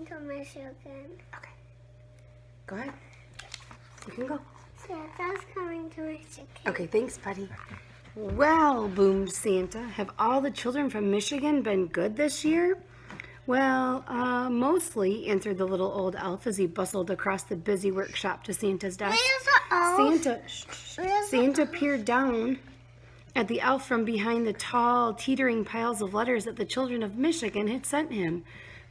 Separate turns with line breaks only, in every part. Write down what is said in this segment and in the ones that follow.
coming to Michigan.
Okay. Go ahead. You can go.
Santa's coming to Michigan.
Okay, thanks, buddy. Well, boomed Santa, have all the children from Michigan been good this year? Well, mostly, answered the little old elf as he bustled across the busy workshop to Santa's desk.
Where's the elf?
Santa peered down at the elf from behind the tall, teetering piles of letters that the children of Michigan had sent him.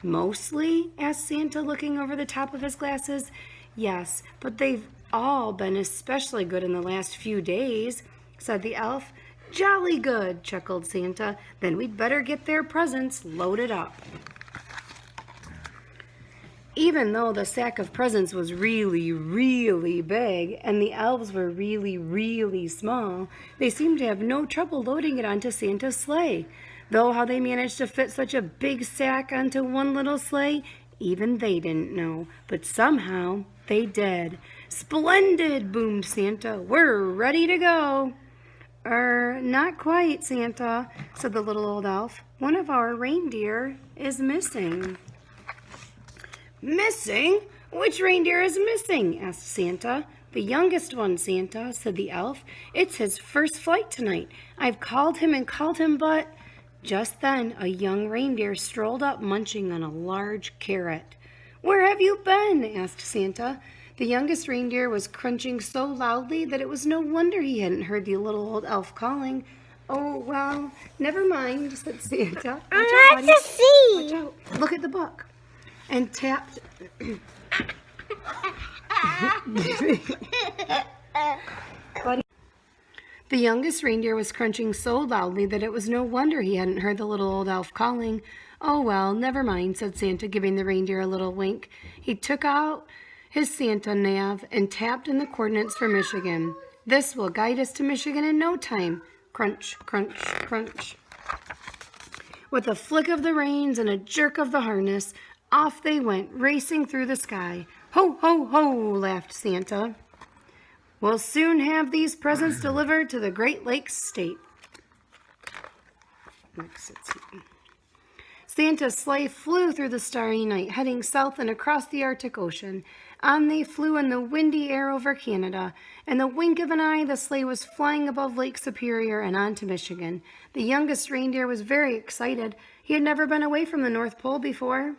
Mostly? Asked Santa, looking over the top of his glasses. Yes, but they've all been especially good in the last few days, said the elf. Jolly good, chuckled Santa. Then we'd better get their presents loaded up. Even though the sack of presents was really, really big and the elves were really, really small, they seemed to have no trouble loading it onto Santa's sleigh. Though how they managed to fit such a big sack onto one little sleigh, even they didn't know. But somehow they did. Splendid, boomed Santa. We're ready to go. Not quite, Santa, said the little old elf. One of our reindeer is missing. Missing? Which reindeer is missing? Asked Santa. The youngest one, Santa, said the elf. It's his first flight tonight. I've called him, but... Just then, a young reindeer strolled up munching on a large carrot. Where have you been? Asked Santa. The youngest reindeer was crunching so loudly that it was no wonder he hadn't heard the little old elf calling. Oh, well, never mind, said Santa.
I want to see.
Watch out. Look at the book. And tapped. The youngest reindeer was crunching so loudly that it was no wonder he hadn't heard the little old elf calling. Oh, well, never mind, said Santa, giving the reindeer a little wink. He took out his Santa nav and tapped in the coordinates for Michigan. This will guide us to Michigan in no time. Crunch, crunch, crunch. With a flick of the reins and a jerk of the harness, off they went, racing through the sky. Ho, ho, ho, laughed Santa. We'll soon have these presents delivered to the Great Lakes State. Santa's sleigh flew through the starry night, heading south and across the Arctic Ocean. On they flew in the windy air over Canada. In the wink of an eye, the sleigh was flying above Lake Superior and on to Michigan. The youngest reindeer was very excited. He had never been away from the North Pole before.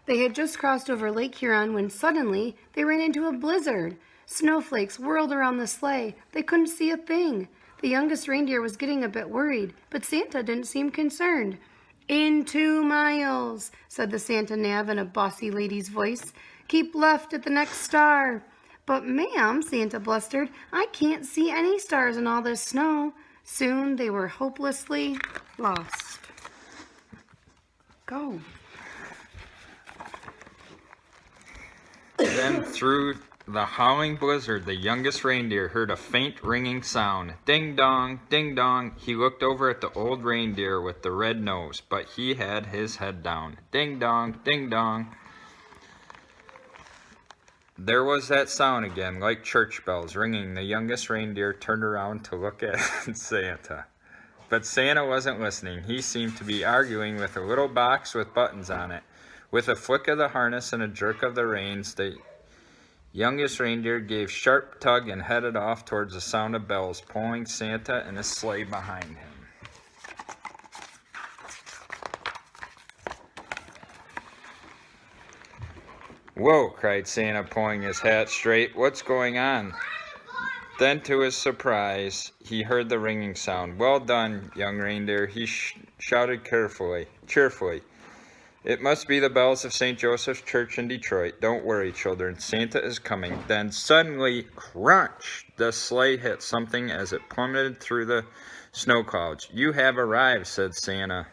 They had just crossed over Lake Huron when suddenly they ran into a blizzard. Snowflakes whirled around the sleigh. They couldn't see a thing. The youngest reindeer was getting a bit worried, but Santa didn't seem concerned. In 2 miles, said the Santa nav in a bossy lady's voice. Keep left at the next star. But ma'am, Santa blustered, I can't see any stars in all this snow. Soon they were hopelessly lost. Go.
Then through the howling blizzard, the youngest reindeer heard a faint ringing sound. Ding dong, ding dong. He looked over at the old reindeer with the red nose, but he had his head down. Ding dong, ding dong. There was that sound again, like church bells ringing. The youngest reindeer turned around to look at Santa. But Santa wasn't listening. He seemed to be arguing with a little box with buttons on it. With a flick of the harness and a jerk of the reins, the youngest reindeer gave sharp tug and headed off towards the sound of bells, pulling Santa and his sleigh behind him. Whoa, cried Santa, pulling his hat straight. What's going on? Then, to his surprise, he heard the ringing sound. Well done, young reindeer, he shouted cheerfully. It must be the bells of St. Joseph's Church in Detroit. Don't worry, children. Santa is coming. Then suddenly, crunch! The sleigh hit something as it plummeted through the snow clouds. You have arrived, said Santa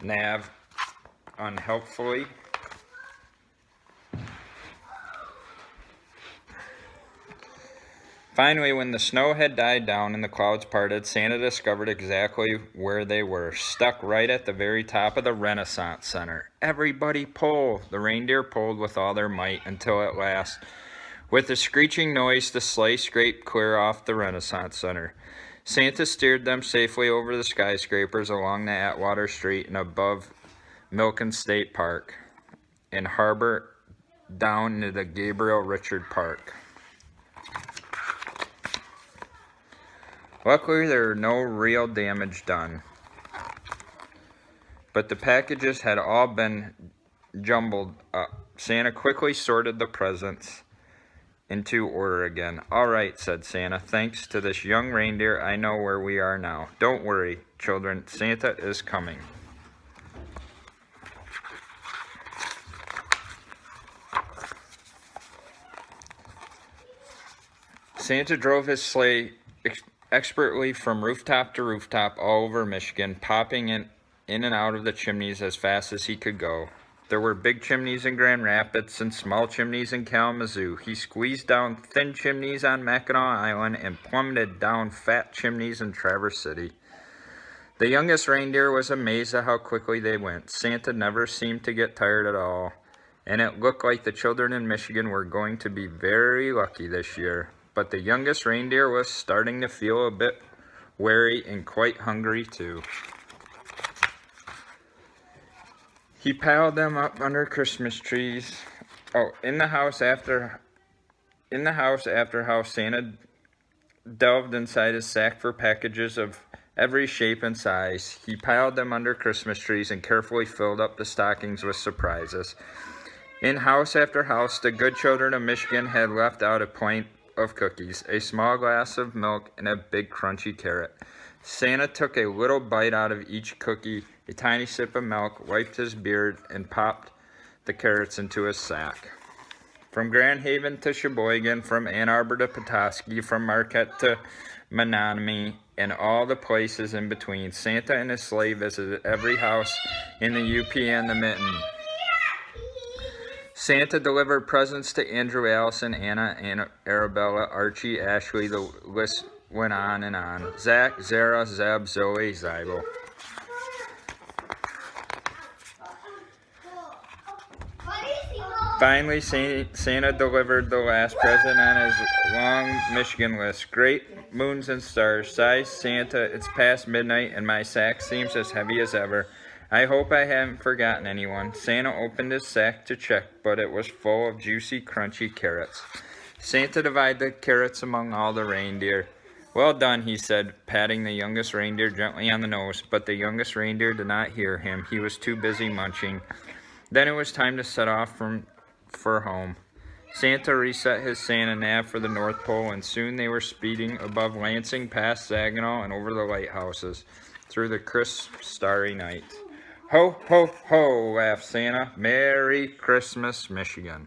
nav unhelpfully. Finally, when the snow had died down and the clouds parted, Santa discovered exactly where they were, stuck right at the very top of the Renaissance Center. Everybody pull! The reindeer pulled with all their might until at last, with a screeching noise, the sleigh scraped clear off the Renaissance Center. Santa steered them safely over the skyscrapers along the Atwater Street and above Milken State Park, and Harbor down to the Gabriel Richard Park. Luckily, there were no real damage done, but the packages had all been jumbled up. Santa quickly sorted the presents into order again. "All right," said Santa. "Thanks to this young reindeer, I know where we are now. Don't worry, children. Santa is coming." Santa drove his sleigh expertly from rooftop to rooftop all over Michigan, popping in and out of the chimneys as fast as he could go. There were big chimneys in Grand Rapids and small chimneys in Kalamazoo. He squeezed down thin chimneys on Mackinac Island and plummeted down fat chimneys in Traverse City. The youngest reindeer was amazed at how quickly they went. Santa never seemed to get tired at all, and it looked like the children in Michigan were going to be very lucky this year. But the youngest reindeer was starting to feel a bit weary and quite hungry too. He piled them up under Christmas trees. In the house after how Santa delved inside his sack for packages of every shape and size. He piled them under Christmas trees and carefully filled up the stockings with surprises. In house after house, the good children of Michigan had left out a pint of cookies, a small glass of milk, and a big crunchy carrot. Santa took a little bite out of each cookie, a tiny sip of milk, wiped his beard, and popped the carrots into his sack. From Grand Haven to Sheboygan, from Ann Arbor to Petoskey, from Marquette to Menominee, and all the places in between, Santa and his sleigh visited every house in the UP and the Mitten. Santa delivered presents to Andrew, Allison, Anna, and Arabella, Archie, Ashley. The list went on and on. Zach, Zara, Zeb, Zoe, Zybel. Finally, Santa delivered the last present on his long Michigan list. Great moons and stars. Sighs Santa, it's past midnight and my sack seems as heavy as ever. I hope I haven't forgotten anyone. Santa opened his sack to check, but it was full of juicy, crunchy carrots. Santa divided the carrots among all the reindeer. "Well done," he said, patting the youngest reindeer gently on the nose, but the youngest reindeer did not hear him. He was too busy munching. Then it was time to set off for home. Santa reset his Santa nav for the North Pole, and soon they were speeding above Lansing, past Saginaw, and over the lighthouses, through the crisp, starry night. "Ho, ho, ho," laughed Santa. "Merry Christmas, Michigan."